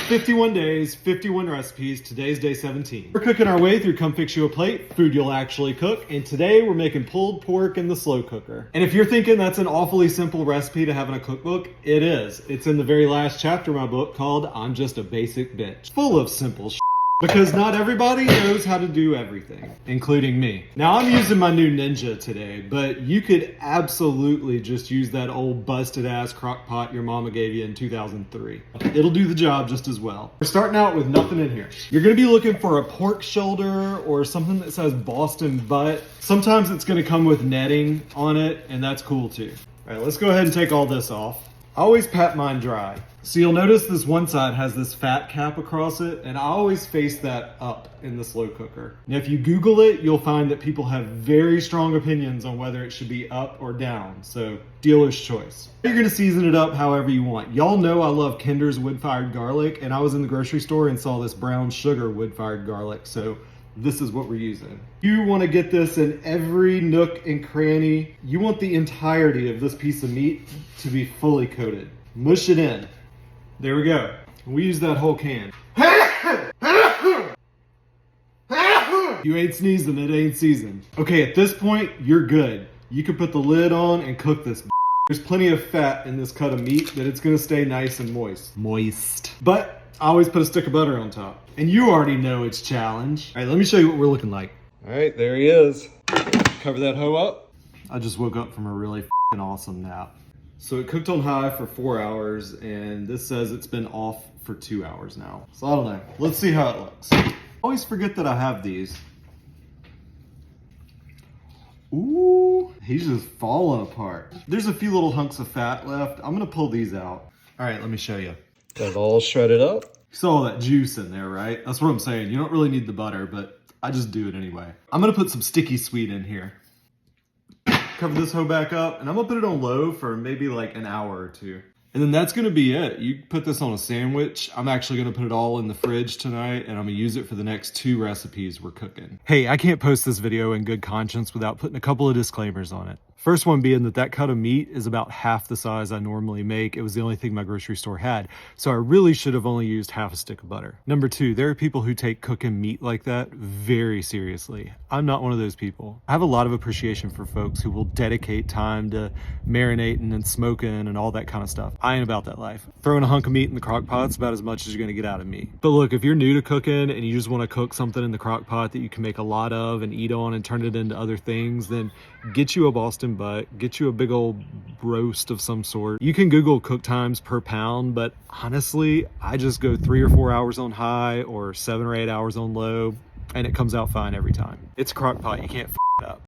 51 days, 51 recipes. Today's day 17. We're cooking our way through Come Fix You a Plate, food you'll actually cook, and today we're making pulled pork in the slow cooker. And if you're thinking that's an awfully simple recipe to have in a cookbook, it is. It's in the very last chapter of my book called I'm Just a Basic Bitch. Full of simple shit. Because not everybody knows how to do everything, including me. Now I'm using my new Ninja today, but you could absolutely just use that old busted ass crock pot your mama gave you in 2003. It'll do the job just as well. We're starting out with nothing in here. You're gonna be looking for a pork shoulder or something that says Boston butt. Sometimes it's gonna come with netting on it, and that's cool too. All right, let's go ahead and take all this off. I always pat mine dry. So you'll notice this one side has this fat cap across it, and I always face that up in the slow cooker. Now if you Google it, you'll find that people have very strong opinions on whether it should be up or down, so dealer's choice. You're gonna season it up however you want. Y'all know I love Kinder's wood-fired garlic, and I was in the grocery store and saw this brown sugar wood-fired garlic, so this is what we're using. You want to get this in every nook and cranny. You want the entirety of this piece of meat to be fully coated. Mush it in. There we go. We use that whole can. You ain't sneezing, it ain't seasoned. Okay, at this point, you're good. You can put the lid on and cook this. There's plenty of fat in this cut of meat that it's gonna stay nice and moist. But I always put a stick of butter on top. And you already know it's challenge. All right, let me show you what we're looking like. All right, there he is. Cover that hoe up. I just woke up from a really awesome nap. So it cooked on high for 4 hours, and this says it's been off for 2 hours now. So I don't know. Let's see how it looks. I always forget that I have these. Ooh, he's just falling apart. There's a few little hunks of fat left. I'm gonna pull these out. All right, let me show you. Got it all shredded up. You saw all that juice in there, right? That's what I'm saying. You don't really need the butter, but I just do it anyway. I'm gonna put some sticky sweet in here. Cover this hoe back up, and I'm gonna put it on low for maybe like an hour or two. And then that's gonna be it. You put this on a sandwich. I'm actually gonna put it all in the fridge tonight, and I'm gonna use it for the next 2 recipes we're cooking. Hey, I can't post this video in good conscience without putting a couple of disclaimers on it. First one being that cut of meat is about half the size I normally make. It was the only thing my grocery store had, so I really should have only used half a stick of butter. Number 2, there are people who take cooking meat like that very seriously. I'm not one of those people. I have a lot of appreciation for folks who will dedicate time to marinating and smoking and all that kind of stuff. I ain't about that life. Throwing a hunk of meat in the crock pot's about as much as you're gonna get out of me. But look, if you're new to cooking and you just wanna cook something in the crock pot that you can make a lot of and eat on and turn it into other things, then get you a Boston butt, get you a big old roast of some sort. You can Google cook times per pound, but honestly, I just go 3 or 4 hours on high or 7 or 8 hours on low, and it comes out fine every time. It's a crock pot, you can't f it up.